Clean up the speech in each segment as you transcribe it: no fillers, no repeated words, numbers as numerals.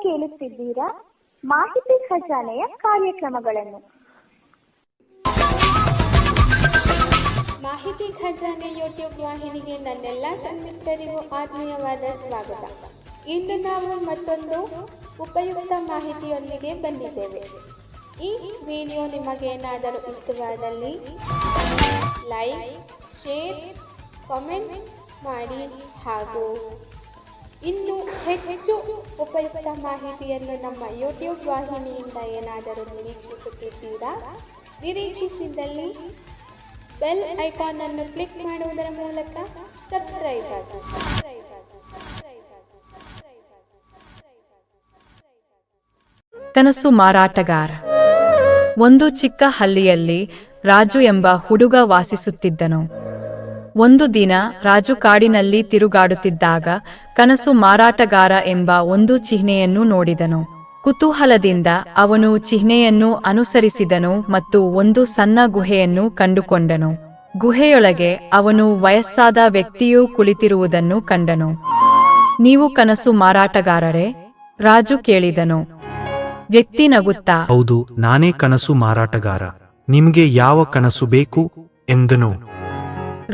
ಕೇಳುತ್ತಿದ್ದೀರಾ ಮಾಹಿತಿ ಖಜಾನೆಯ ಕಾರ್ಯಕ್ರಮಗಳನ್ನು. ಮಾಹಿತಿ ಖಜಾನೆ ಯೂಟ್ಯೂಬ್ ವಾಹಿನಿಗೆ ನನ್ನೆಲ್ಲ ಸಂಯುಕ್ತರಿಗೂ ಆತ್ಮೀಯವಾದ ಸ್ವಾಗತ. ಇಂದು ನಾವು ಮತ್ತೊಂದು ಉಪಯುಕ್ತ ಮಾಹಿತಿಯೊಂದಿಗೆ ಬಂದಿದ್ದೇವೆ. ಈ ವಿಡಿಯೋ ನಿಮಗೇನಾದರೂ ಇಷ್ಟವಾದಲ್ಲಿ ಲೈಕ್, ಶೇರ್, ಕಾಮೆಂಟ್ ಮಾಡಿ ಹಾಗೂ ಇನ್ನು ಹೆಚ್ಚು ಉಪಯುಕ್ತ ಮಾಹಿತಿಯನ್ನು ನಮ್ಮ ಯೂಟ್ಯೂಬ್ ವಾಹಿನಿಯಿಂದ ಏನಾದರೂ ನಿರೀಕ್ಷಿಸುತ್ತಿದ್ದೀರಾ? ನಿರೀಕ್ಷಿಸಿದಲ್ಲಿ ಬೆಲ್ ಐಕಾನ್ ಅನ್ನು ಕ್ಲಿಕ್ ಮಾಡುವುದರ ಮೂಲಕ ಸಬ್ಸ್ಕ್ರೈಬ್ ಆಗಿ. ಕನಸು ಮಾರಾಟಗಾರ. ಒಂದು ಚಿಕ್ಕ ಹಳ್ಳಿಯಲ್ಲಿ ರಾಜು ಎಂಬ ಹುಡುಗ ವಾಸಿಸುತ್ತಿದ್ದನು. ಒಂದು ದಿನ ರಾಜು ಕಾಡಿನಲ್ಲಿ ತಿರುಗಾಡುತ್ತಿದ್ದಾಗ ಕನಸು ಮಾರಾಟಗಾರ ಎಂಬ ಒಂದು ಚಿಹ್ನೆಯನ್ನು ನೋಡಿದನು. ಕುತೂಹಲದಿಂದ ಅವನು ಚಿಹ್ನೆಯನ್ನು ಅನುಸರಿಸಿದನು ಮತ್ತು ಒಂದು ಸಣ್ಣ ಗುಹೆಯನ್ನು ಕಂಡುಕೊಂಡನು. ಗುಹೆಯೊಳಗೆ ಅವನು ವಯಸ್ಸಾದ ವ್ಯಕ್ತಿಯು ಕುಳಿತಿರುವುದನ್ನು ಕಂಡನು. ನೀವು ಕನಸು ಮಾರಾಟಗಾರರೇ? ರಾಜು ಕೇಳಿದನು. ವ್ಯಕ್ತಿ ನಗುತ್ತಾ, ಹೌದು, ನಾನೇ ಕನಸು ಮಾರಾಟಗಾರ. ನಿಮ್ಗೆ ಯಾವ ಕನಸು ಬೇಕು ಎಂದನು.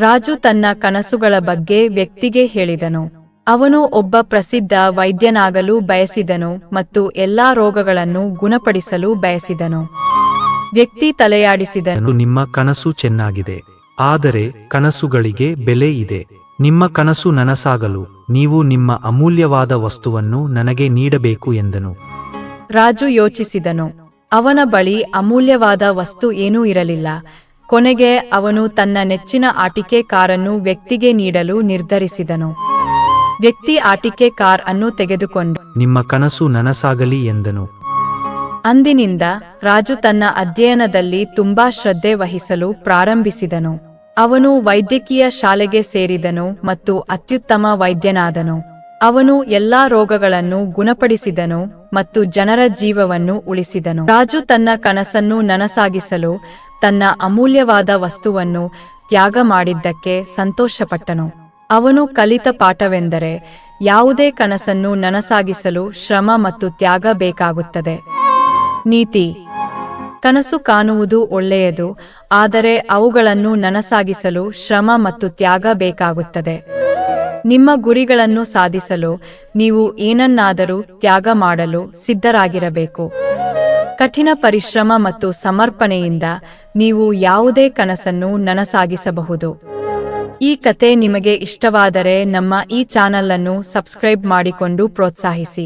ರಾಜು ತನ್ನ ಕನಸುಗಳ ಬಗ್ಗೆ ವ್ಯಕ್ತಿಗೆ ಹೇಳಿದನು. ಅವನು ಒಬ್ಬ ಪ್ರಸಿದ್ಧ ವೈದ್ಯನಾಗಲು ಬಯಸಿದನು ಮತ್ತು ಎಲ್ಲಾ ರೋಗಗಳನ್ನು ಗುಣಪಡಿಸಲು ಬಯಸಿದನು. ವ್ಯಕ್ತಿ ತಲೆಯಾಡಿಸಿದನು. ನಿಮ್ಮ ಕನಸು ಚೆನ್ನಾಗಿದೆ, ಆದರೆ ಕನಸುಗಳಿಗೆ ಬೆಲೆ ಇದೆ. ನಿಮ್ಮ ಕನಸು ನನಸಾಗಲು ನೀವು ನಿಮ್ಮ ಅಮೂಲ್ಯವಾದ ವಸ್ತುವನ್ನು ನನಗೆ ನೀಡಬೇಕು ಎಂದನು. ರಾಜು ಯೋಚಿಸಿದನು. ಅವನ ಬಳಿ ಅಮೂಲ್ಯವಾದ ವಸ್ತು ಏನೂ ಇರಲಿಲ್ಲ. ಕೊನೆಗೆ ಅವನು ತನ್ನ ನೆಚ್ಚಿನ ಆಟಿಕೆ ಕಾರನ್ನು ವ್ಯಕ್ತಿಗೆ ನೀಡಲು ನಿರ್ಧರಿಸಿದನು. ವ್ಯಕ್ತಿ ಆಟಿಕೆ ಕಾರ್ ಅನ್ನು ತೆಗೆದುಕೊಂಡು ನಿಮ್ಮ ಕನಸು ನನಸಾಗಲಿ ಎಂದನು. ಅಂದಿನಿಂದ ರಾಜು ತನ್ನ ಅಧ್ಯಯನದಲ್ಲಿ ತುಂಬಾ ಶ್ರದ್ಧೆ ವಹಿಸಲು ಪ್ರಾರಂಭಿಸಿದನು. ಅವನು ವೈದ್ಯಕೀಯ ಶಾಲೆಗೆ ಸೇರಿದನು ಮತ್ತು ಅತ್ಯುತ್ತಮ ವೈದ್ಯನಾದನು. ಅವನು ಎಲ್ಲಾ ರೋಗಗಳನ್ನು ಗುಣಪಡಿಸಿದನು ಮತ್ತು ಜನರ ಜೀವವನ್ನು ಉಳಿಸಿದನು. ರಾಜು ತನ್ನ ಕನಸನ್ನು ನನಸಾಗಿಸಲು ತನ್ನ ಅಮೂಲ್ಯವಾದ ವಸ್ತುವನ್ನು ತ್ಯಾಗ ಮಾಡಿದ್ದಕ್ಕೆ ಸಂತೋಷಪಟ್ಟನು. ಅವನು ಕಲಿತ ಪಾಠವೆಂದರೆ ಯಾವುದೇ ಕನಸನ್ನು ನನಸಾಗಿಸಲು ಶ್ರಮ ಮತ್ತು ತ್ಯಾಗ ಬೇಕಾಗುತ್ತದೆ. ನೀತಿ: ಕನಸು ಕಾಣುವುದು ಒಳ್ಳೆಯದು, ಆದರೆ ಅವುಗಳನ್ನು ನನಸಾಗಿಸಲು ಶ್ರಮ ಮತ್ತು ತ್ಯಾಗ ಬೇಕಾಗುತ್ತದೆ. ನಿಮ್ಮ ಗುರಿಗಳನ್ನು ಸಾಧಿಸಲು ನೀವು ಏನನ್ನಾದರೂ ತ್ಯಾಗ ಮಾಡಲು ಸಿದ್ಧರಾಗಿರಬೇಕು. ಕಠಿಣ ಪರಿಶ್ರಮ ಮತ್ತು ಸಮರ್ಪಣೆಯಿಂದ ನೀವು ಯಾವುದೇ ಕನಸನ್ನು ನನಸಾಗಿಸಬಹುದು. ಈ ಕತೆ ನಿಮಗೆ ಇಷ್ಟವಾದರೆ ನಮ್ಮ ಈ ಚಾನಲ್ ಅನ್ನು ಸಬ್ಸ್ಕ್ರೈಬ್ ಮಾಡಿಕೊಂಡು ಪ್ರೋತ್ಸಾಹಿಸಿ.